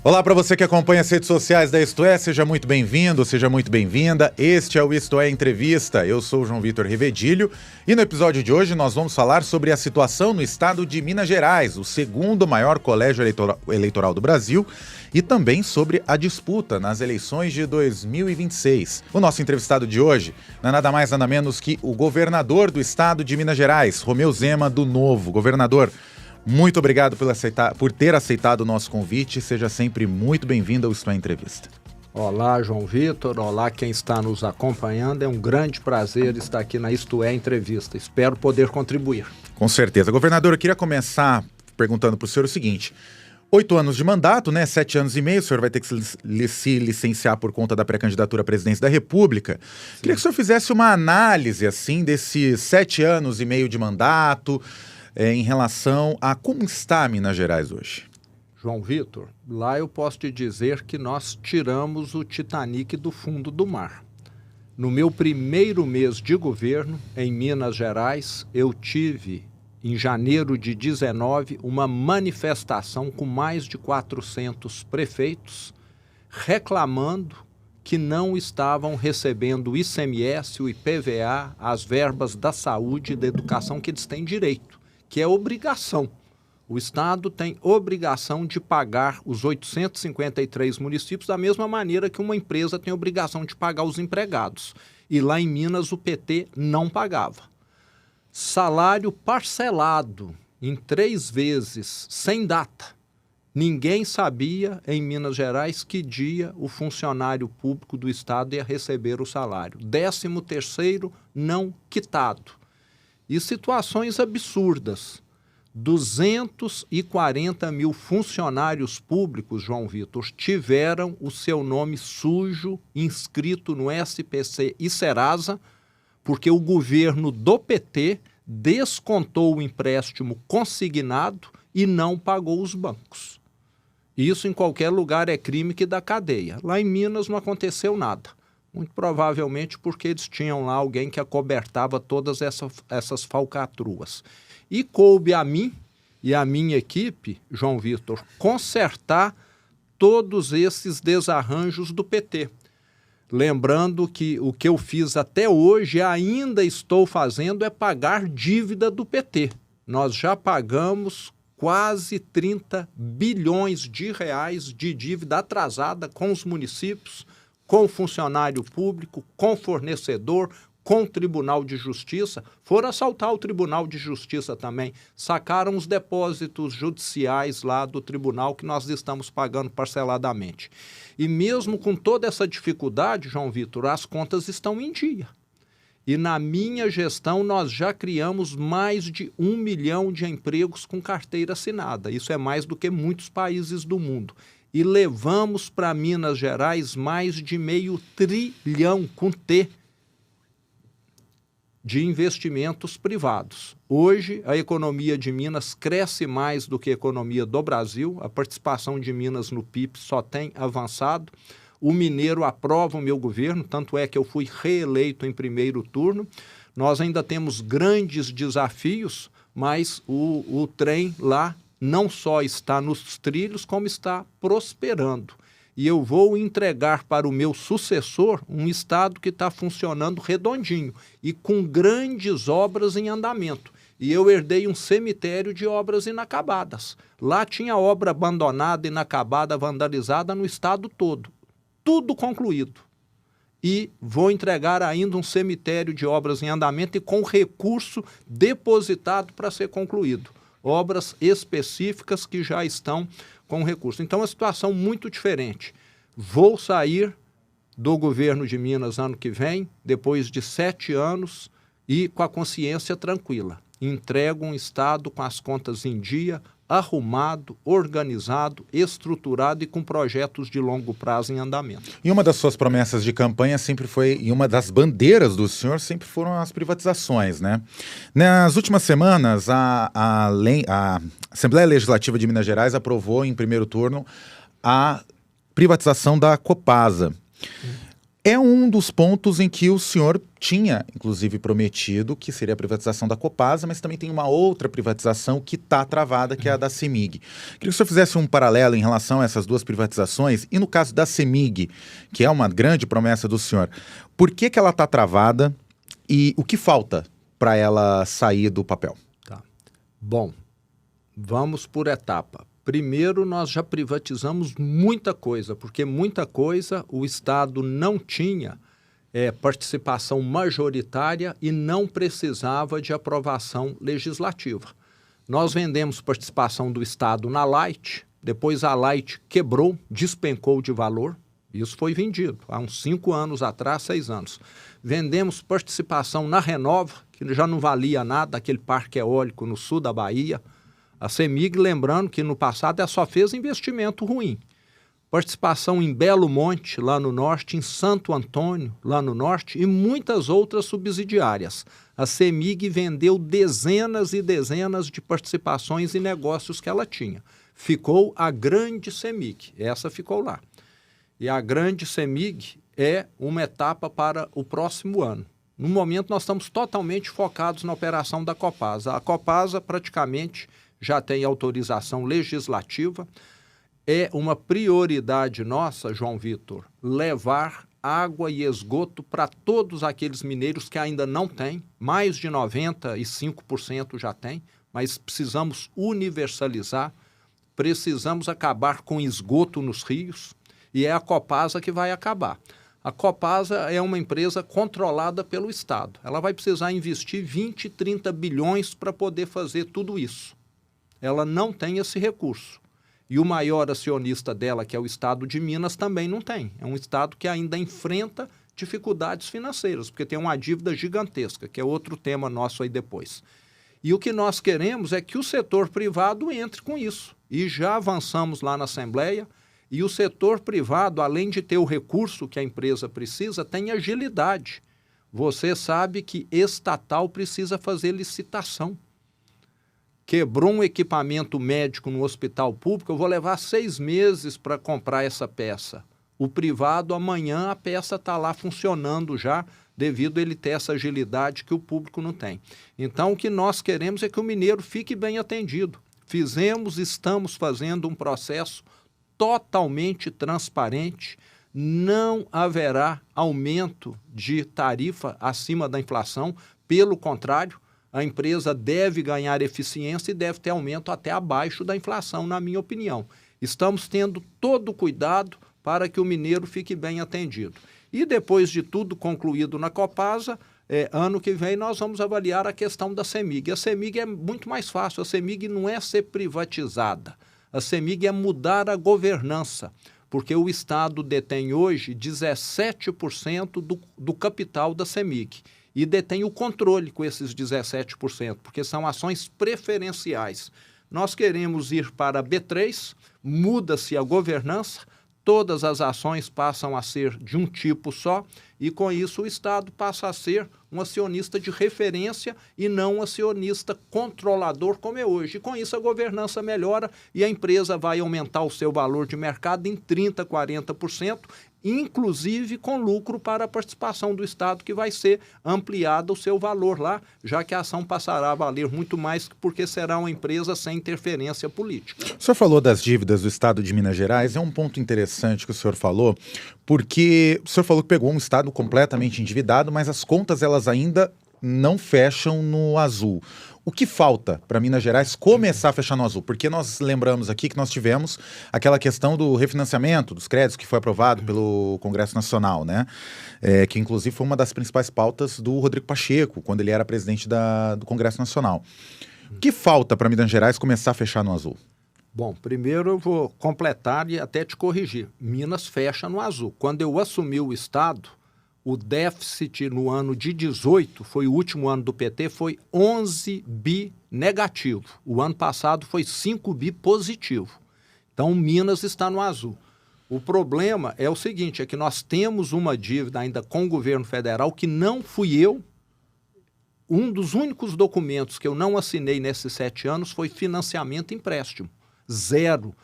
Olá para você que acompanha as redes sociais da Isto É, seja muito bem-vindo, seja muito bem-vinda. Este é o Isto É Entrevista. Eu sou o João Vitor Rivedilho e no episódio de hoje nós vamos falar sobre a situação no estado de Minas Gerais, o segundo maior colégio eleitoral do Brasil, e também sobre a disputa nas eleições de 2026. O nosso entrevistado de hoje não é nada mais nada menos que o governador do estado de Minas Gerais, Romeu Zema do Novo. Governador, muito obrigado por ter aceitado o nosso convite. Seja sempre muito bem-vindo ao Isto É Entrevista. Olá, João Vitor. Olá, quem está nos acompanhando. É um grande prazer estar aqui na Isto É Entrevista. Espero poder contribuir. Com certeza. Governador, eu queria começar perguntando para o senhor o seguinte: 8 anos de mandato, né? 7 anos e meio, o senhor vai ter que se licenciar por conta da pré-candidatura à presidência da República. Sim. Queria que o senhor fizesse uma análise, assim, desses 7 anos e meio de mandato, em relação a como está Minas Gerais hoje. João Vitor, lá eu posso te dizer que nós tiramos o Titanic do fundo do mar. No meu primeiro mês de governo, em Minas Gerais, eu tive, em janeiro de 19, uma manifestação com mais de 400 prefeitos reclamando que não estavam recebendo o ICMS, o IPVA, as verbas da saúde e da educação que eles têm direito, que é obrigação. O Estado tem obrigação de pagar os 853 municípios da mesma maneira que uma empresa tem obrigação de pagar os empregados. E lá em Minas o PT não pagava. Salário parcelado em 3 vezes, sem data. Ninguém sabia em Minas Gerais que dia o funcionário público do Estado ia receber o salário. 13º não quitado. E situações absurdas. 240 mil funcionários públicos, João Vitor, tiveram o seu nome sujo inscrito no SPC e Serasa, porque o governo do PT descontou o empréstimo consignado e não pagou os bancos. Isso em qualquer lugar é crime que dá cadeia. Lá em Minas não aconteceu nada. Muito provavelmente porque eles tinham lá alguém que acobertava todas essas falcatruas. E coube a mim e a minha equipe, João Vitor, consertar todos esses desarranjos do PT. Lembrando que o que eu fiz até hoje, ainda estou fazendo, é pagar dívida do PT. Nós já pagamos quase 30 bilhões de reais de dívida atrasada com os municípios, com o funcionário público, com o fornecedor, com o Tribunal de Justiça. Foram assaltar o Tribunal de Justiça também. Sacaram os depósitos judiciais lá do tribunal que nós estamos pagando parceladamente. E mesmo com toda essa dificuldade, João Vitor, as contas estão em dia. E na minha gestão nós já criamos mais de 1 milhão de empregos com carteira assinada. Isso é mais do que muitos países do mundo. E levamos para Minas Gerais mais de R$500 bilhão, com T, de investimentos privados. Hoje, a economia de Minas cresce mais do que a economia do Brasil. A participação de Minas no PIB só tem avançado. O mineiro aprova o meu governo, tanto é que eu fui reeleito em primeiro turno. Nós ainda temos grandes desafios, mas o trem lá não só está nos trilhos, como está prosperando. E eu vou entregar para o meu sucessor um estado que está funcionando redondinho e com grandes obras em andamento. E eu herdei um cemitério de obras inacabadas. Lá tinha obra abandonada, inacabada, vandalizada no estado todo. Tudo concluído. E vou entregar ainda um cemitério de obras em andamento e com recurso depositado para ser concluído. Obras específicas que já estão com recurso. Então, é uma situação muito diferente. Vou sair do governo de Minas ano que vem, depois de 7 anos, e com a consciência tranquila. Entrego um estado com as contas em dia, arrumado, organizado, estruturado e com projetos de longo prazo em andamento. E uma das suas promessas de campanha sempre foi, e uma das bandeiras do senhor sempre foram as privatizações, né? Nas últimas semanas, a Assembleia Legislativa de Minas Gerais aprovou em primeiro turno a privatização da Copasa. É um dos pontos em que o senhor tinha, inclusive, prometido que seria a privatização da Copasa, mas também tem uma outra privatização que está travada, que é a da CEMIG. Queria que o senhor fizesse um paralelo em relação a essas duas privatizações e no caso da CEMIG, que é uma grande promessa do senhor, por que ela está travada e o que falta para ela sair do papel? Tá. Bom, vamos por etapa. Primeiro, nós já privatizamos muita coisa, porque muita coisa o Estado não tinha participação majoritária e não precisava de aprovação legislativa. Nós vendemos participação do Estado na Light, depois a Light quebrou, despencou de valor, isso foi vendido há uns 5 anos atrás, 6 anos. Vendemos participação na Renova, que já não valia nada, aquele parque eólico no sul da Bahia. A CEMIG, lembrando que no passado ela só fez investimento ruim. Participação em Belo Monte, lá no norte, em Santo Antônio, lá no norte, e muitas outras subsidiárias. A CEMIG vendeu dezenas e dezenas de participações e negócios que ela tinha. Ficou a grande CEMIG, essa ficou lá. E a grande CEMIG é uma etapa para o próximo ano. No momento, nós estamos totalmente focados na operação da Copasa. A Copasa, praticamente, já tem autorização legislativa. É uma prioridade nossa, João Vitor, levar água e esgoto para todos aqueles mineiros que ainda não têm. Mais de 95% já tem, mas precisamos universalizar, precisamos acabar com esgoto nos rios e é a Copasa que vai acabar. A Copasa é uma empresa controlada pelo Estado. Ela vai precisar investir 20, 30 bilhões para poder fazer tudo isso. Ela não tem esse recurso. E o maior acionista dela, que é o Estado de Minas, também não tem. É um Estado que ainda enfrenta dificuldades financeiras, porque tem uma dívida gigantesca, que é outro tema nosso aí depois. E o que nós queremos é que o setor privado entre com isso. E já avançamos lá na Assembleia, e o setor privado, além de ter o recurso que a empresa precisa, tem agilidade. Você sabe que estatal precisa fazer licitação. Quebrou um equipamento médico no hospital público, eu vou levar 6 meses para comprar essa peça. O privado, amanhã, a peça está lá funcionando já, devido a ele ter essa agilidade que o público não tem. Então, o que nós queremos é que o mineiro fique bem atendido. Estamos fazendo um processo totalmente transparente, não haverá aumento de tarifa acima da inflação, pelo contrário, a empresa deve ganhar eficiência e deve ter aumento até abaixo da inflação, na minha opinião. Estamos tendo todo o cuidado para que o mineiro fique bem atendido. E depois de tudo concluído na Copasa, ano que vem nós vamos avaliar a questão da CEMIG. A CEMIG é muito mais fácil, a CEMIG não é ser privatizada. A CEMIG é mudar a governança, porque o Estado detém hoje 17% do capital da CEMIG. E detém o controle com esses 17%, porque são ações preferenciais. Nós queremos ir para a B3, muda-se a governança, todas as ações passam a ser de um tipo só, e com isso o Estado passa a ser um acionista de referência e não um acionista controlador como é hoje. E com isso a governança melhora e a empresa vai aumentar o seu valor de mercado em 30%, 40%, inclusive com lucro para a participação do Estado, que vai ser ampliado o seu valor lá, já que a ação passará a valer muito mais, porque será uma empresa sem interferência política. O senhor falou das dívidas do Estado de Minas Gerais, é um ponto interessante que o senhor falou, porque o senhor falou que pegou um Estado completamente endividado, mas as contas elas ainda não fecham no azul. O que falta para Minas Gerais começar a fechar no azul? Porque nós lembramos aqui que nós tivemos aquela questão do refinanciamento dos créditos que foi aprovado pelo Congresso Nacional, né? Que inclusive foi uma das principais pautas do Rodrigo Pacheco, quando ele era presidente do Congresso Nacional. O que falta para Minas Gerais começar a fechar no azul? Bom, primeiro eu vou completar e até te corrigir. Minas fecha no azul. Quando eu assumi o Estado, o déficit no ano de 18, foi o último ano do PT, foi 11 bi negativo. O ano passado foi 5 bi positivo. Então, Minas está no azul. O problema é o seguinte, é que nós temos uma dívida ainda com o governo federal que não fui eu. Um dos únicos documentos que eu não assinei nesses 7 anos foi financiamento e empréstimo. 0.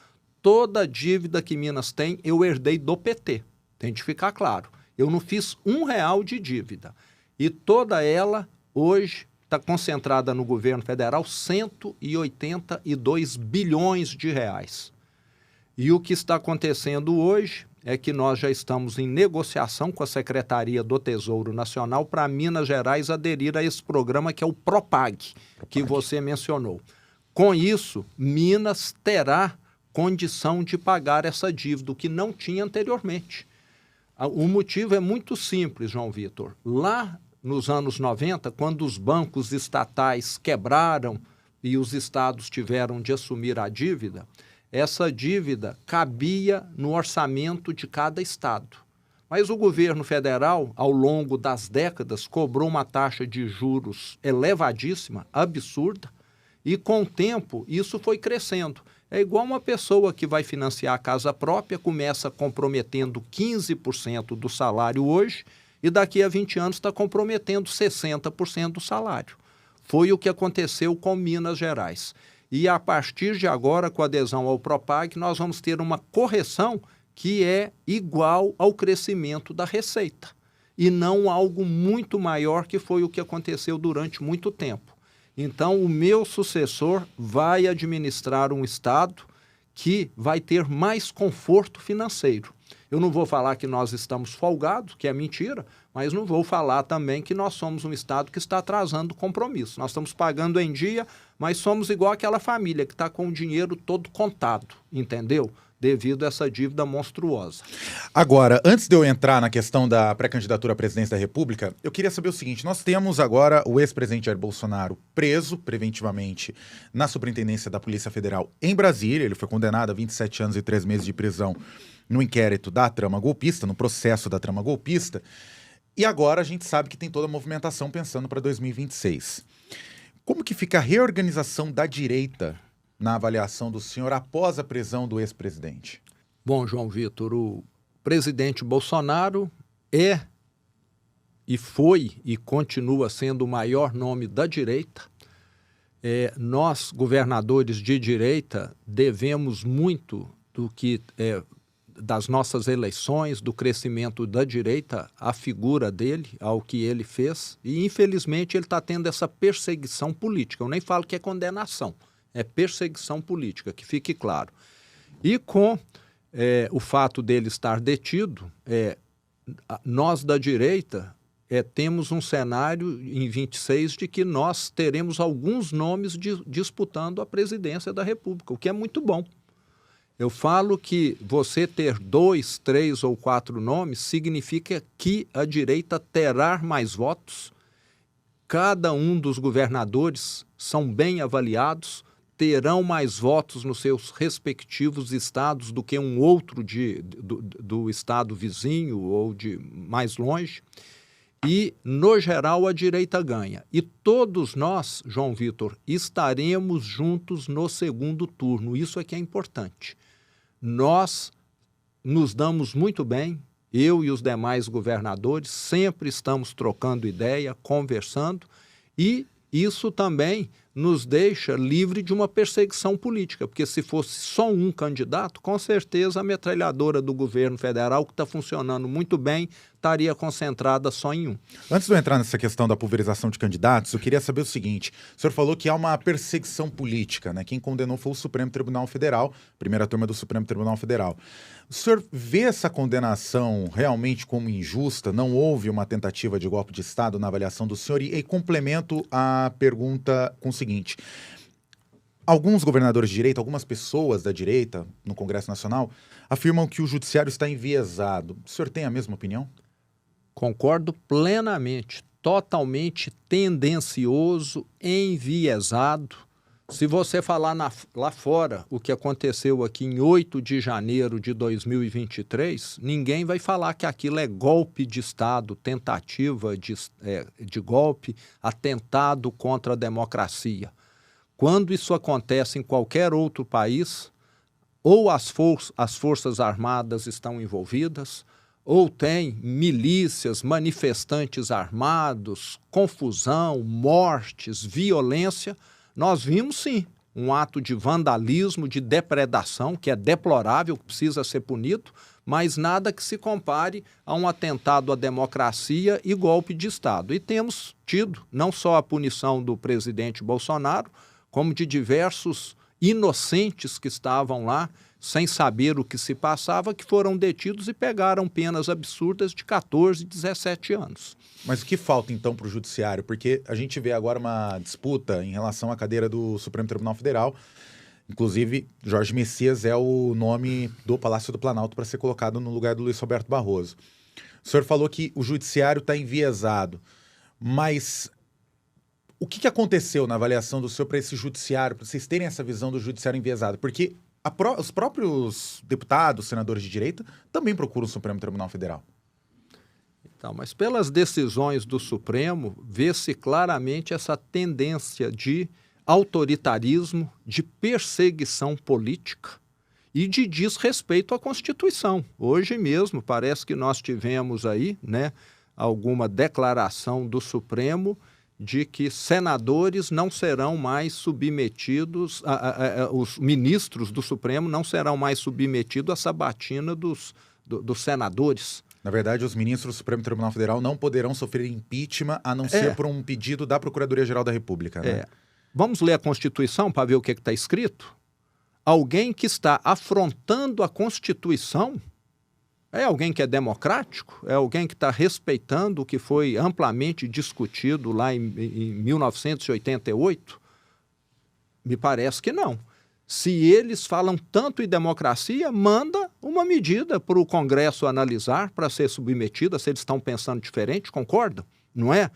Toda a dívida que Minas tem, eu herdei do PT. Tem de ficar claro. Eu não fiz R$1 de dívida. E toda ela, hoje, está concentrada no governo federal, 182 bilhões de reais. E o que está acontecendo hoje é que nós já estamos em negociação com a Secretaria do Tesouro Nacional para Minas Gerais aderir a esse programa que é o Propag, que você mencionou. Com isso, Minas terá condição de pagar essa dívida, o que não tinha anteriormente. O motivo é muito simples, João Vitor. Lá nos anos 90, quando os bancos estatais quebraram e os estados tiveram de assumir a dívida, essa dívida cabia no orçamento de cada estado. Mas o governo federal, ao longo das décadas, cobrou uma taxa de juros elevadíssima, absurda, e com o tempo isso foi crescendo. É igual uma pessoa que vai financiar a casa própria, começa comprometendo 15% do salário hoje e daqui a 20 anos está comprometendo 60% do salário. Foi o que aconteceu com Minas Gerais. E a partir de agora, com a adesão ao Propag, nós vamos ter uma correção que é igual ao crescimento da receita e não algo muito maior que foi o que aconteceu durante muito tempo. Então, o meu sucessor vai administrar um Estado que vai ter mais conforto financeiro. Eu não vou falar que nós estamos folgados, que é mentira, mas não vou falar também que nós somos um Estado que está atrasando o compromisso. Nós estamos pagando em dia, mas somos igual aquela família que está com o dinheiro todo contado, entendeu? Devido a essa dívida monstruosa. Agora, antes de eu entrar na questão da pré-candidatura à presidência da República, eu queria saber o seguinte: nós temos agora o ex-presidente Jair Bolsonaro preso preventivamente na Superintendência da Polícia Federal em Brasília. Ele foi condenado a 27 anos e 3 meses de prisão no inquérito da trama golpista, no processo da trama golpista. E agora a gente sabe que tem toda a movimentação pensando para 2026. Como que fica a reorganização da direita na avaliação do senhor após a prisão do ex-presidente? Bom, João Vitor, o presidente Bolsonaro é e foi e continua sendo o maior nome da direita. Nós, governadores de direita, devemos muito do que das nossas eleições, do crescimento da direita, à figura dele, ao que ele fez. E, infelizmente, ele está tendo essa perseguição política. Eu nem falo que é condenação. É perseguição política, que fique claro. E com o fato dele estar detido, nós da direita temos um cenário em 26 de que nós teremos alguns nomes disputando a presidência da República, o que é muito bom. Eu falo que você ter 2, 3 ou 4 nomes significa que a direita terá mais votos, cada um dos governadores são bem avaliados, terão mais votos nos seus respectivos estados do que um outro do estado vizinho ou de mais longe. E, no geral, a direita ganha. E todos nós, João Vitor, estaremos juntos no segundo turno. Isso é que é importante. Nós nos damos muito bem, eu e os demais governadores, sempre estamos trocando ideia, conversando, e isso também nos deixa livre de uma perseguição política, porque se fosse só um candidato, com certeza a metralhadora do governo federal, que está funcionando muito bem, estaria concentrada só em um. Antes de eu entrar nessa questão da pulverização de candidatos, eu queria saber o seguinte: o senhor falou que há uma perseguição política, né? Quem condenou foi o Supremo Tribunal Federal, primeira turma do Supremo Tribunal Federal. O senhor vê essa condenação realmente como injusta? Não houve uma tentativa de golpe de Estado na avaliação do senhor? E complemento a pergunta com o seguinte: alguns governadores de direita, algumas pessoas da direita no Congresso Nacional afirmam que o judiciário está enviesado. O senhor tem a mesma opinião? Concordo plenamente, totalmente tendencioso, enviesado. Se você falar lá fora o que aconteceu aqui em 8 de janeiro de 2023, ninguém vai falar que aquilo é golpe de Estado, tentativa de golpe, atentado contra a democracia. Quando isso acontece em qualquer outro país, ou as Forças Armadas estão envolvidas, ou tem milícias, manifestantes armados, confusão, mortes, violência. Nós vimos sim, um ato de vandalismo, de depredação, que é deplorável, que precisa ser punido, mas nada que se compare a um atentado à democracia e golpe de Estado. E temos tido não só a punição do presidente Bolsonaro, como de diversos inocentes que estavam lá, sem saber o que se passava, que foram detidos e pegaram penas absurdas de 14, 17 anos. Mas o que falta, então, para o Judiciário? Porque a gente vê agora uma disputa em relação à cadeira do Supremo Tribunal Federal. Inclusive, Jorge Messias é o nome do Palácio do Planalto para ser colocado no lugar do Luiz Roberto Barroso. O senhor falou que o Judiciário está enviesado, mas o que aconteceu na avaliação do senhor para esse Judiciário, para vocês terem essa visão do Judiciário enviesado? Porque os próprios deputados, senadores de direita, também procuram o Supremo Tribunal Federal. Então, mas pelas decisões do Supremo, vê-se claramente essa tendência de autoritarismo, de perseguição política e de desrespeito à Constituição. Hoje mesmo parece que nós tivemos aí, alguma declaração do Supremo de que senadores não serão mais submetidos, os ministros do Supremo não serão mais submetidos à sabatina dos senadores. Na verdade, os ministros do Supremo Tribunal Federal não poderão sofrer impeachment a não ser por um pedido da Procuradoria-Geral da República, né? Vamos ler a Constituição para ver o que está escrito? Alguém que está afrontando a Constituição é alguém que é democrático? É alguém que está respeitando o que foi amplamente discutido lá em 1988? Me parece que não. Se eles falam tanto em democracia, manda uma medida para o Congresso analisar, para ser submetida, se eles estão pensando diferente, concordam? Não é?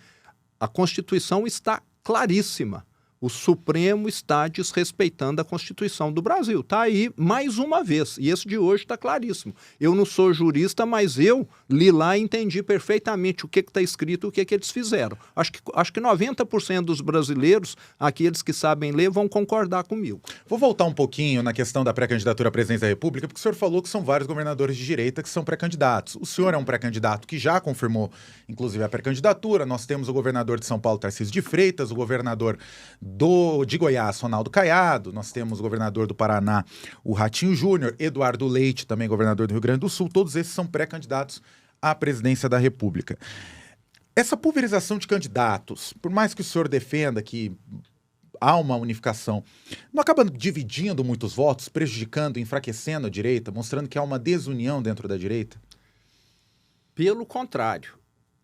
A Constituição está claríssima. O Supremo está desrespeitando a Constituição do Brasil. Está aí mais uma vez. E esse de hoje está claríssimo. Eu não sou jurista, mas eu li lá e entendi perfeitamente o que está escrito e o que eles fizeram. Acho que 90% dos brasileiros, aqueles que sabem ler, vão concordar comigo. Vou voltar um pouquinho na questão da pré-candidatura à presidência da República, porque o senhor falou que são vários governadores de direita que são pré-candidatos. O senhor é um pré-candidato que já confirmou, inclusive, a pré-candidatura. Nós temos o governador de São Paulo, Tarcísio de Freitas, o governador de Goiás, Ronaldo Caiado, nós temos o governador do Paraná, o Ratinho Júnior, Eduardo Leite, também governador do Rio Grande do Sul, todos esses são pré-candidatos à presidência da República. Essa pulverização de candidatos, por mais que o senhor defenda que há uma unificação, não acaba dividindo muitos votos, prejudicando, enfraquecendo a direita, mostrando que há uma desunião dentro da direita? Pelo contrário.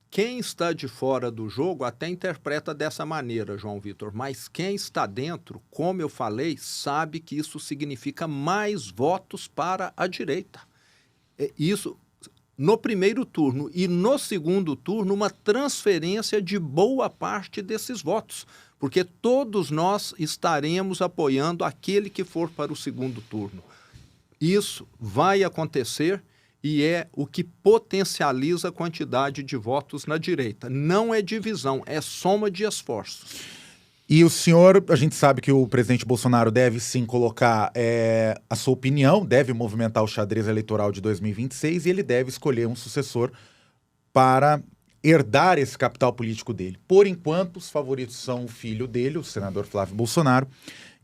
Quem está de fora do jogo até interpreta dessa maneira, João Vitor, mas quem está dentro, como eu falei, sabe que isso significa mais votos para a direita. Isso no primeiro turno e no segundo turno, uma transferência de boa parte desses votos, porque todos nós estaremos apoiando aquele que for para o segundo turno. Isso vai acontecer e é o que potencializa a quantidade de votos na direita. Não é divisão, é soma de esforços. E o senhor, a gente sabe que o presidente Bolsonaro deve sim colocar a sua opinião, deve movimentar o xadrez eleitoral de 2026 e ele deve escolher um sucessor para herdar esse capital político dele. Por enquanto, os favoritos são o filho dele, o senador Flávio Bolsonaro,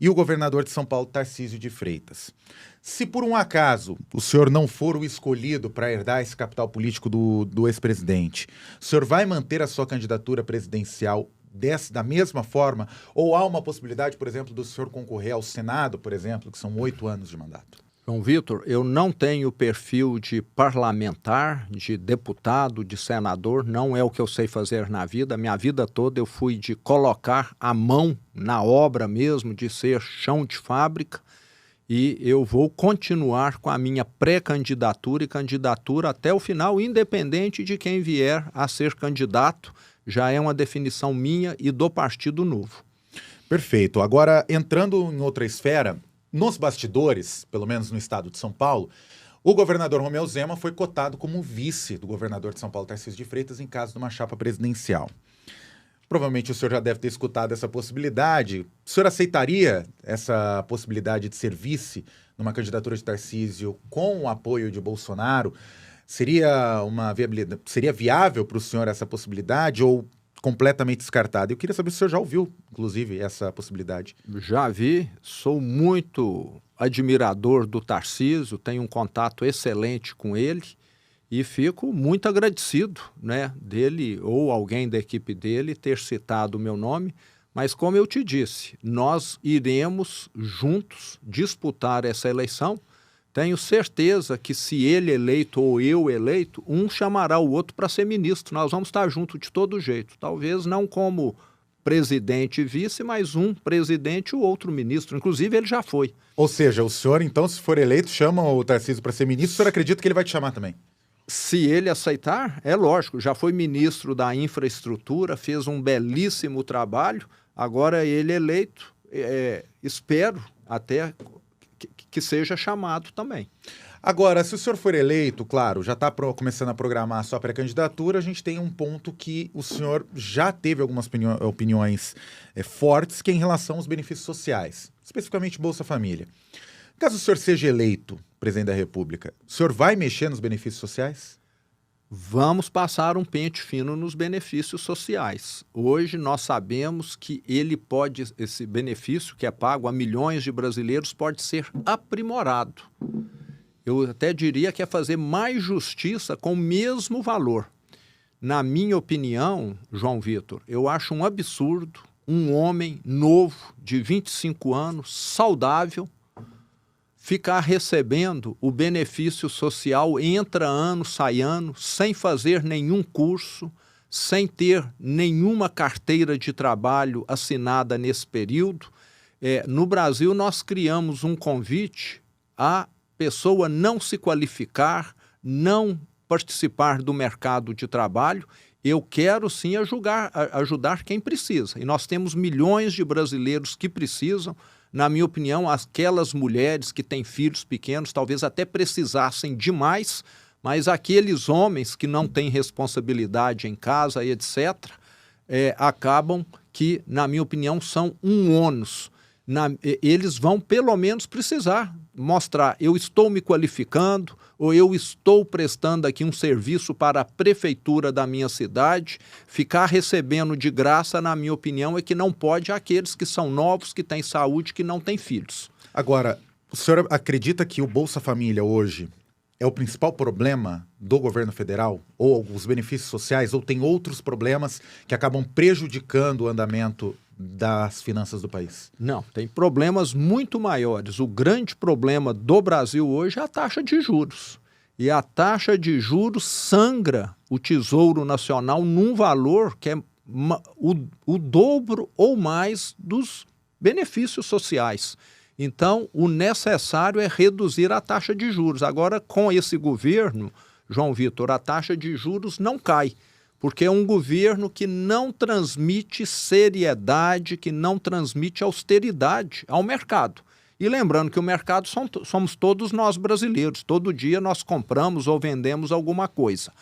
e o governador de São Paulo, Tarcísio de Freitas. Se por um acaso o senhor não for o escolhido para herdar esse capital político do ex-presidente, o senhor vai manter a sua candidatura presidencial da mesma forma? Ou há uma possibilidade, por exemplo, do senhor concorrer ao Senado, por exemplo, que são 8 anos de mandato? João Vitor, eu não tenho perfil de parlamentar, de deputado, de senador, não é o que eu sei fazer na vida. Minha vida toda eu fui de colocar a mão na obra mesmo, de ser chão de fábrica, e eu vou continuar com a minha pré-candidatura e candidatura até o final, independente de quem vier a ser candidato. Já é uma definição minha e do Partido Novo. Perfeito. Agora, entrando em outra esfera, nos bastidores, pelo menos no estado de São Paulo, o governador Romeu Zema foi cotado como vice do governador de São Paulo, Tarcísio de Freitas, em caso de uma chapa presidencial. Provavelmente o senhor já deve ter escutado essa possibilidade. O senhor aceitaria essa possibilidade de ser vice numa candidatura de Tarcísio com o apoio de Bolsonaro? Seria viável para o senhor essa possibilidade? Ou completamente descartada. Eu queria saber se o senhor já ouviu, inclusive, essa possibilidade. Já vi, sou muito admirador do Tarcísio, tenho um contato excelente com ele e fico muito agradecido, né, dele ou alguém da equipe dele ter citado o meu nome. Mas, como eu te disse, nós iremos juntos disputar essa eleição. Tenho certeza que, se ele eleito ou eu eleito, um chamará o outro para ser ministro. Nós vamos estar juntos de todo jeito. Talvez não como presidente e vice, mas um presidente e o outro ministro. Inclusive, ele já foi. Ou seja, o senhor, então, se for eleito, chama o Tarcísio para ser ministro, o senhor acredita que ele vai te chamar também? Se ele aceitar, é lógico. Já foi ministro da infraestrutura, fez um belíssimo trabalho. Agora, ele eleito, espero até que seja chamado também. Agora, se o senhor for eleito, claro, já está começando a programar a sua pré-candidatura, a gente tem um ponto que o senhor já teve algumas opiniões fortes, que é em relação aos benefícios sociais, especificamente Bolsa Família. Caso o senhor seja eleito presidente da República, o senhor vai mexer nos benefícios sociais? Vamos passar um pente fino nos benefícios sociais. Hoje nós sabemos que esse benefício que é pago a milhões de brasileiros pode ser aprimorado. Eu até diria que é fazer mais justiça com o mesmo valor. Na minha opinião, João Vitor, eu acho um absurdo um homem novo, de 25 anos, saudável, ficar recebendo o benefício social, entra ano, sai ano, sem fazer nenhum curso, sem ter nenhuma carteira de trabalho assinada nesse período. No Brasil, nós criamos um convite à pessoa não se qualificar, não participar do mercado de trabalho. Eu quero sim ajudar quem precisa. E nós temos milhões de brasileiros que precisam. Na minha opinião, aquelas mulheres que têm filhos pequenos talvez até precisassem demais, mas aqueles homens que não têm responsabilidade em casa, etc., acabam que, na minha opinião, são um ônus. Eles vão, pelo menos, precisar mostrar: eu estou me qualificando, ou eu estou prestando aqui um serviço para a prefeitura da minha cidade. Ficar recebendo de graça, na minha opinião, é que não pode aqueles que são novos, que têm saúde, que não têm filhos. Agora, o senhor acredita que o Bolsa Família hoje é o principal problema do governo federal? Ou os benefícios sociais? Ou tem outros problemas que acabam prejudicando o andamento das finanças do país? Não, tem problemas muito maiores. O grande problema do Brasil hoje é a taxa de juros. E a taxa de juros sangra o Tesouro Nacional num valor que é o dobro ou mais dos benefícios sociais. Então, o necessário é reduzir a taxa de juros. Agora, com esse governo, João Vitor, a taxa de juros não cai, porque é um governo que não transmite seriedade, que não transmite austeridade ao mercado. E lembrando que o mercado somos todos nós brasileiros. Todo dia nós compramos ou vendemos alguma coisa.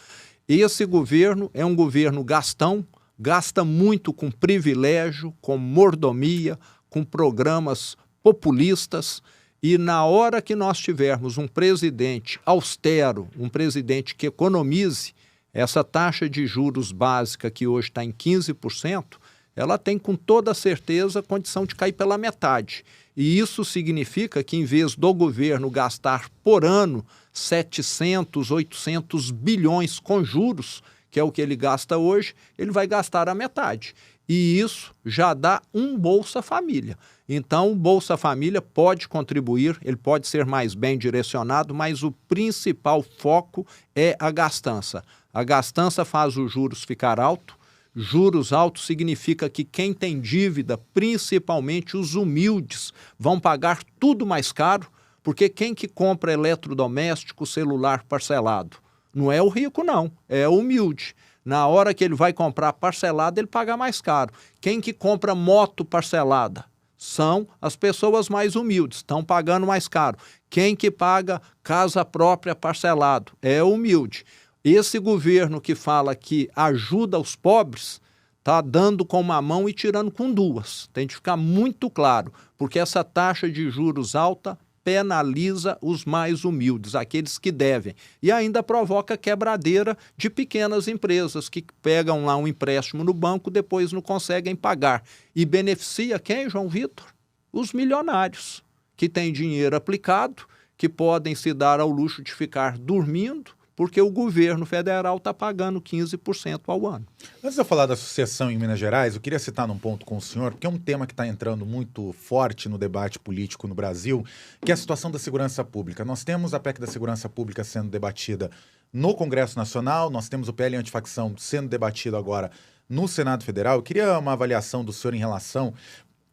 Esse governo é um governo gastão, gasta muito com privilégio, com mordomia, com programas populistas. E na hora que nós tivermos um presidente austero, um presidente que economize, essa taxa de juros básica, que hoje está em 15%, ela tem com toda certeza condição de cair pela metade. E isso significa que, em vez do governo gastar por ano 700, 800 bilhões com juros, que é o que ele gasta hoje, ele vai gastar a metade. E isso já dá um Bolsa Família. Então, o Bolsa Família pode contribuir, ele pode ser mais bem direcionado, mas o principal foco é a gastança. A gastança faz os juros ficar alto. Juros altos significa que quem tem dívida, principalmente os humildes, vão pagar tudo mais caro, porque quem que compra eletrodoméstico, celular parcelado? Não é o rico, não, é o humilde. Na hora que ele vai comprar parcelado, ele paga mais caro. Quem que compra moto parcelada? São as pessoas mais humildes, estão pagando mais caro. Quem que paga casa própria parcelado? É o humilde. Esse governo que fala que ajuda os pobres está dando com uma mão e tirando com duas. Tem de ficar muito claro, porque essa taxa de juros alta penaliza os mais humildes, aqueles que devem. E ainda provoca quebradeira de pequenas empresas que pegam lá um empréstimo no banco, depois não conseguem pagar. E beneficia quem, João Vitor? Os milionários, que têm dinheiro aplicado, que podem se dar ao luxo de ficar dormindo, porque o governo federal está pagando 15% ao ano. Antes de eu falar da sucessão em Minas Gerais, eu queria citar num ponto com o senhor, porque é um tema que está entrando muito forte no debate político no Brasil, que é a situação da segurança pública. Nós temos a PEC da segurança pública sendo debatida no Congresso Nacional, nós temos o PL antifacção sendo debatido agora no Senado Federal. Eu queria uma avaliação do senhor em relação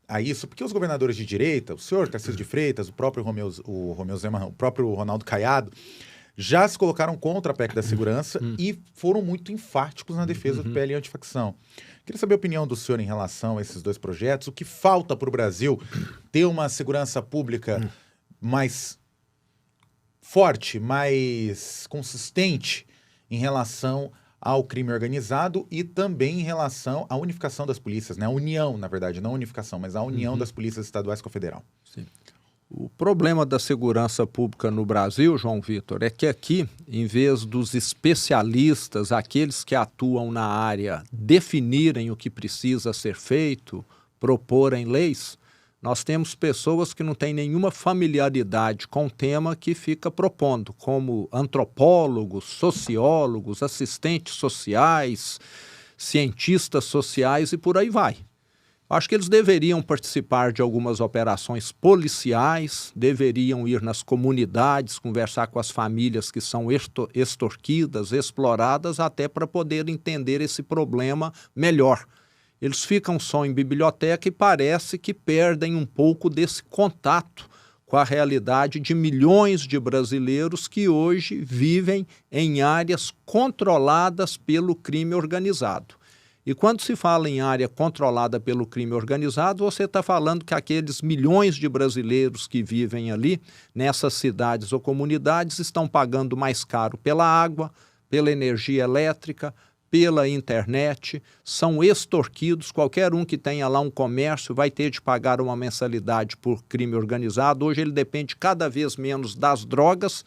a isso, porque os governadores de direita, o senhor Tarcísio de Freitas, o próprio o próprio Ronaldo Caiado, já se colocaram contra a PEC da segurança e foram muito enfáticos na defesa do PL antifacção. Queria saber a opinião do senhor em relação a esses dois projetos. O que falta para o Brasil ter uma segurança pública mais forte, mais consistente em relação ao crime organizado e também em relação à unificação das polícias, né? A união, na verdade, não a unificação, mas a união das polícias estaduais com a federal. Sim. O problema da segurança pública no Brasil, João Vitor, é que aqui, em vez dos especialistas, aqueles que atuam na área, definirem o que precisa ser feito, proporem leis, nós temos pessoas que não têm nenhuma familiaridade com o tema que fica propondo, como antropólogos, sociólogos, assistentes sociais, cientistas sociais e por aí vai. Acho que eles deveriam participar de algumas operações policiais, deveriam ir nas comunidades, conversar com as famílias que são extorquidas, exploradas, até para poder entender esse problema melhor. Eles ficam só em biblioteca e parece que perdem um pouco desse contato com a realidade de milhões de brasileiros que hoje vivem em áreas controladas pelo crime organizado. E quando se fala em área controlada pelo crime organizado, você está falando que aqueles milhões de brasileiros que vivem ali, nessas cidades ou comunidades, estão pagando mais caro pela água, pela energia elétrica, pela internet, são extorquidos. Qualquer um que tenha lá um comércio vai ter de pagar uma mensalidade por crime organizado. Hoje ele depende cada vez menos das drogas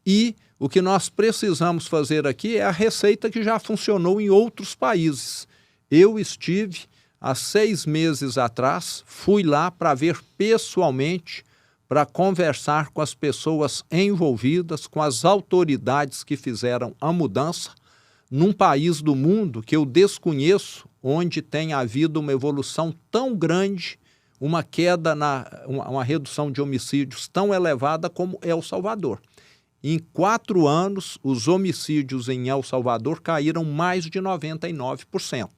e o que nós precisamos fazer aqui é a receita que já funcionou em outros países. Eu estive, há 6 meses atrás, fui lá para ver pessoalmente, para conversar com as pessoas envolvidas, com as autoridades que fizeram a mudança, num país do mundo que eu desconheço, onde tem havido uma evolução tão grande, uma queda, uma redução de homicídios tão elevada como El Salvador. Em 4 anos, os homicídios em El Salvador caíram mais de 99%.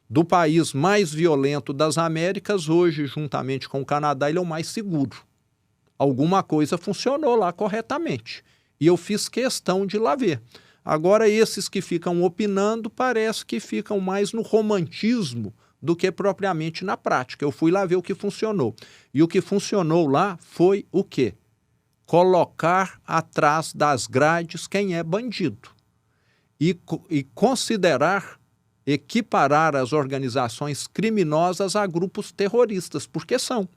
Do país mais violento das Américas, hoje, juntamente com o Canadá, ele é o mais seguro. Alguma coisa funcionou lá corretamente. E eu fiz questão de lá ver. Agora, esses que ficam opinando, parece que ficam mais no romantismo do que propriamente na prática. Eu fui lá ver o que funcionou. E o que funcionou lá foi o quê? Colocar atrás das grades quem é bandido. E considerar, equiparar as organizações criminosas a grupos terroristas, porque são.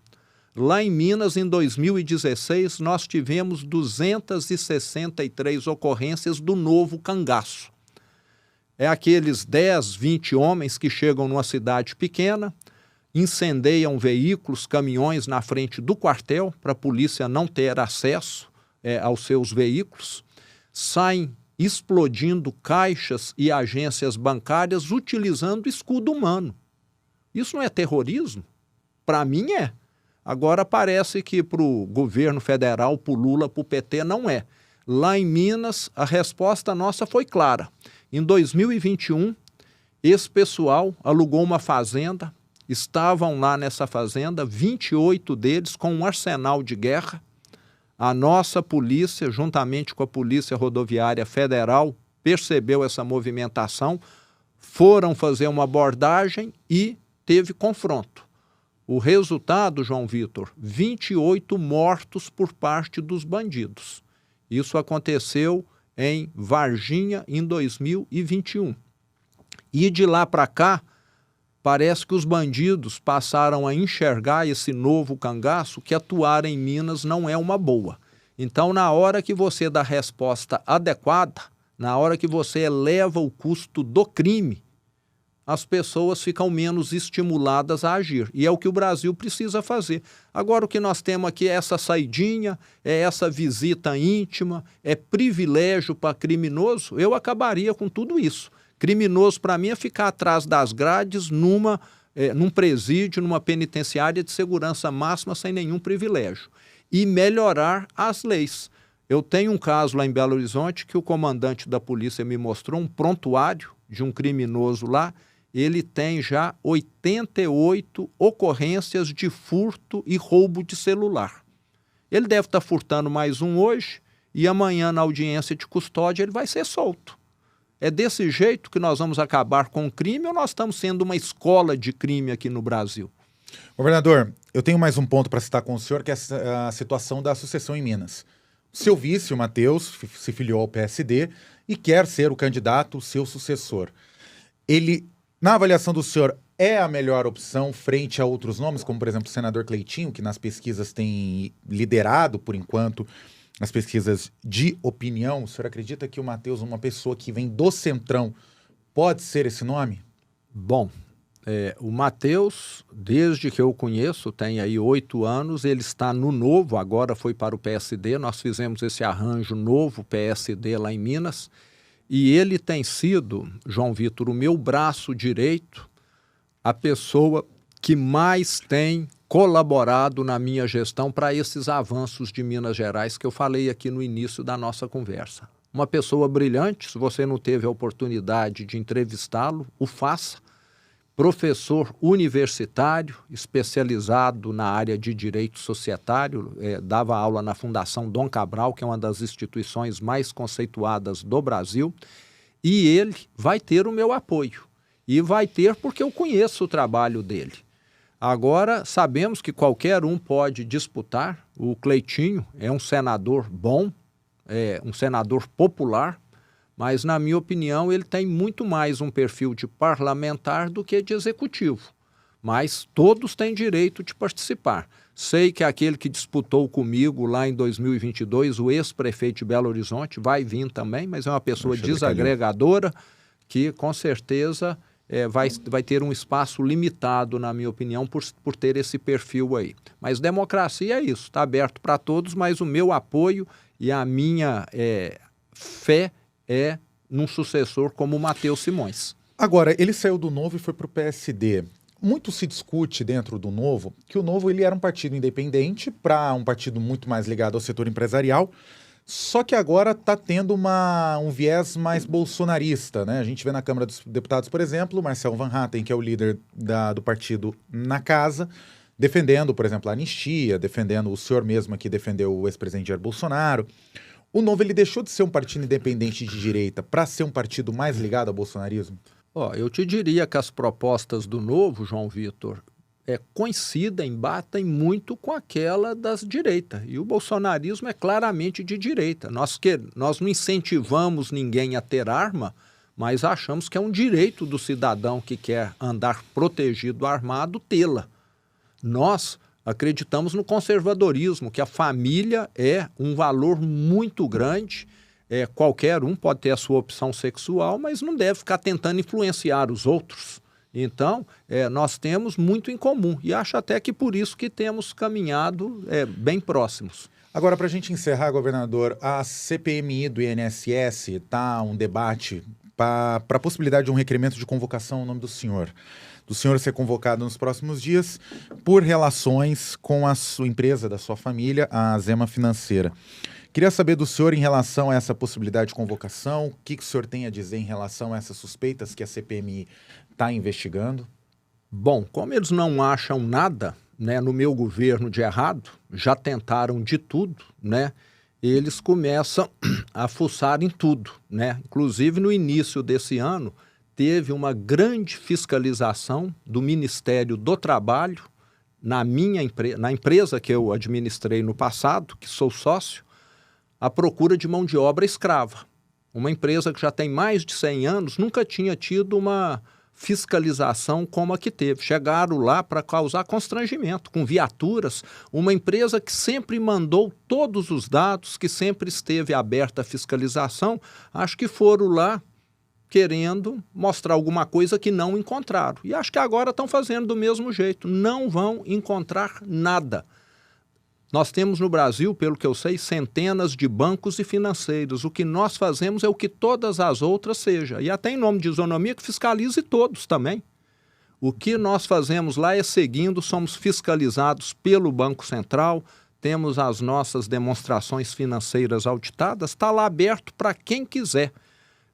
Lá em Minas, em 2016, nós tivemos 263 ocorrências do novo cangaço. É aqueles 10, 20 homens que chegam numa cidade pequena, incendeiam veículos, caminhões na frente do quartel, para a polícia não ter acesso aos seus veículos, saem explodindo caixas e agências bancárias utilizando escudo humano. Isso não é terrorismo? Para mim é. Agora parece que para o governo federal, para o Lula, para o PT, não é. Lá em Minas, a resposta nossa foi clara. Em 2021, esse pessoal alugou uma fazenda, estavam lá nessa fazenda, 28 deles com um arsenal de guerra. A nossa polícia, juntamente com a Polícia Rodoviária Federal, percebeu essa movimentação, foram fazer uma abordagem e teve confronto. O resultado, João Vitor, 28 mortos por parte dos bandidos. Isso aconteceu em Varginha em 2021. E de lá para cá, Parece que os bandidos passaram a enxergar esse novo cangaço que atuar em Minas não é uma boa. Então, na hora que você dá a resposta adequada, na hora que você eleva o custo do crime, as pessoas ficam menos estimuladas a agir. E é o que o Brasil precisa fazer. Agora, o que nós temos aqui é essa saidinha, é essa visita íntima, é privilégio para criminoso. Eu acabaria com tudo isso. Criminoso, para mim, é ficar atrás das grades num presídio, numa penitenciária de segurança máxima, sem nenhum privilégio. E melhorar as leis. Eu tenho um caso lá em Belo Horizonte que o comandante da polícia me mostrou um prontuário de um criminoso lá. Ele tem já 88 ocorrências de furto e roubo de celular. Ele deve estar furtando mais um hoje e amanhã, na audiência de custódia, ele vai ser solto. É desse jeito que nós vamos acabar com o crime ou nós estamos sendo uma escola de crime aqui no Brasil? Governador, eu tenho mais um ponto para citar com o senhor, que é a situação da sucessão em Minas. O seu vice, o Matheus, se filiou ao PSD e quer ser o candidato, seu sucessor. Ele, na avaliação do senhor, é a melhor opção frente a outros nomes, como, por exemplo, o senador Cleitinho, que nas pesquisas tem liderado, por enquanto, as pesquisas de opinião? O senhor acredita que o Matheus, uma pessoa que vem do Centrão, pode ser esse nome? Bom, o Matheus, desde que eu o conheço, tem aí 8 anos, ele está no Novo, agora foi para o PSD, nós fizemos esse arranjo Novo PSD lá em Minas, e ele tem sido, João Vitor, o meu braço direito, a pessoa que mais tem colaborado na minha gestão para esses avanços de Minas Gerais que eu falei aqui no início da nossa conversa. Uma pessoa brilhante, se você não teve a oportunidade de entrevistá-lo, o faça. Professor universitário, especializado na área de direito societário, dava aula na Fundação Dom Cabral, que é uma das instituições mais conceituadas do Brasil, e ele vai ter o meu apoio. E vai ter porque eu conheço o trabalho dele. Agora, sabemos que qualquer um pode disputar. O Cleitinho é um senador bom, é um senador popular, mas, na minha opinião, ele tem muito mais um perfil de parlamentar do que de executivo. Mas todos têm direito de participar. Sei que aquele que disputou comigo lá em 2022, o ex-prefeito de Belo Horizonte, vai vir também, mas é uma pessoa desagregadora que, com certeza, vai ter um espaço limitado, na minha opinião, por ter esse perfil aí. Mas democracia é isso, está aberto para todos, mas o meu apoio e a minha fé é num sucessor como o Matheus Simões. Agora, ele saiu do Novo e foi para o PSD. Muito se discute dentro do Novo que o Novo ele era um partido independente para um partido muito mais ligado ao setor empresarial, só que agora está tendo um viés mais bolsonarista, né? A gente vê na Câmara dos Deputados, por exemplo, o Marcel Van Hatten, que é o líder do partido na casa, defendendo, por exemplo, a anistia, defendendo o senhor mesmo que defendeu o ex-presidente Jair Bolsonaro. O Novo ele deixou de ser um partido independente de direita para ser um partido mais ligado ao bolsonarismo? Eu te diria que as propostas do Novo, João Vitor, coincidem, batem muito com aquela das direitas. E o bolsonarismo é claramente de direita. Nós não incentivamos ninguém a ter arma, mas achamos que é um direito do cidadão que quer andar protegido, armado, tê-la. Nós acreditamos no conservadorismo, que a família é um valor muito grande. Qualquer um pode ter a sua opção sexual, mas não deve ficar tentando influenciar os outros. Então, nós temos muito em comum e acho até que por isso que temos caminhado bem próximos. Agora, para a gente encerrar, governador, a CPMI do INSS está um debate para a possibilidade de um requerimento de convocação ao nome do senhor ser convocado nos próximos dias por relações com a sua empresa, da sua família, a Zema Financeira. Queria saber do senhor em relação a essa possibilidade de convocação, o que o senhor tem a dizer em relação a essas suspeitas que a CPMI está investigando? Bom, como eles não acham nada, né, no meu governo de errado, já tentaram de tudo, né, eles começam a fuçar em tudo, né? Inclusive, no início desse ano, teve uma grande fiscalização do Ministério do Trabalho na empresa que eu administrei no passado, que sou sócio, a procura de mão de obra escrava. Uma empresa que já tem mais de 100 anos nunca tinha tido uma fiscalização como a que teve. Chegaram lá para causar constrangimento, com viaturas, uma empresa que sempre mandou todos os dados, que sempre esteve aberta à fiscalização, acho que foram lá querendo mostrar alguma coisa que não encontraram. E acho que agora estão fazendo do mesmo jeito, não vão encontrar nada. Nós temos no Brasil, pelo que eu sei, centenas de bancos e financeiros. O que nós fazemos é o que todas as outras sejam. E até em nome de isonomia que fiscalize todos também. O que nós fazemos lá é seguindo, somos fiscalizados pelo Banco Central, temos as nossas demonstrações financeiras auditadas, está lá aberto para quem quiser.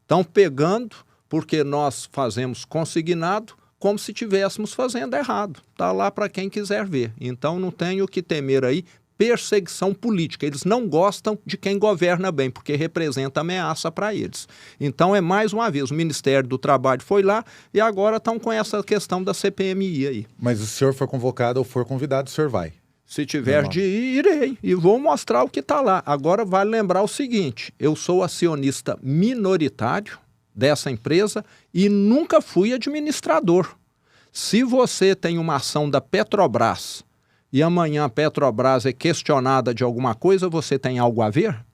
Estão pegando, porque nós fazemos consignado, como se estivéssemos fazendo errado. Está lá para quem quiser ver. Então não tem o que temer aí. Perseguição política. Eles não gostam de quem governa bem, porque representa ameaça para eles. Então, é mais uma vez, o Ministério do Trabalho foi lá e agora estão com essa questão da CPMI aí. Mas se o senhor for convocado ou for convidado, o senhor vai? Se tiver de ir, irei. E vou mostrar o que está lá. Agora, vale lembrar o seguinte, eu sou acionista minoritário dessa empresa e nunca fui administrador. Se você tem uma ação da Petrobras e amanhã a Petrobras é questionada de alguma coisa, você tem algo a ver?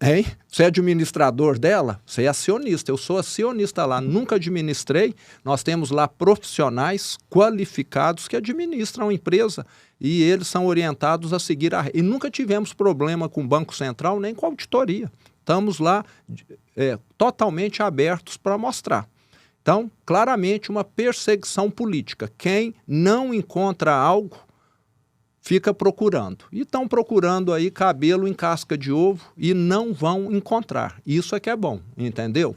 Hein? Você é administrador dela? Você é acionista. Eu sou acionista lá, nunca administrei. Nós temos lá profissionais qualificados que administram a empresa e eles são orientados a seguir e nunca tivemos problema com o Banco Central nem com a auditoria. Estamos lá totalmente abertos para mostrar. Então, claramente uma perseguição política. Quem não encontra algo fica procurando. E estão procurando aí cabelo em casca de ovo e não vão encontrar. Isso é que é bom, entendeu?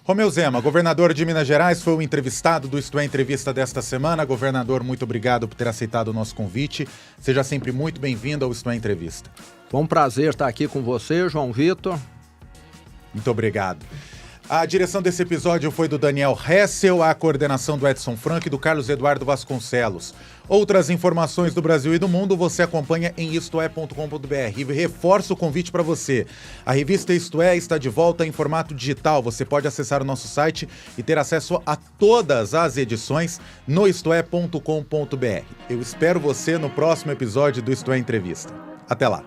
Romeu Zema, governador de Minas Gerais, foi o entrevistado do Isto É Entrevista desta semana. Governador, muito obrigado por ter aceitado o nosso convite. Seja sempre muito bem-vindo ao Isto É Entrevista. Foi um prazer estar aqui com você, João Vitor. Muito obrigado. A direção desse episódio foi do Daniel Hessel, a coordenação do Edson Franco e do Carlos Eduardo Vasconcelos. Outras informações do Brasil e do mundo você acompanha em istoé.com.br. E reforço o convite para você. A revista Isto É está de volta em formato digital. Você pode acessar o nosso site e ter acesso a todas as edições no istoé.com.br. Eu espero você no próximo episódio do Isto É Entrevista. Até lá!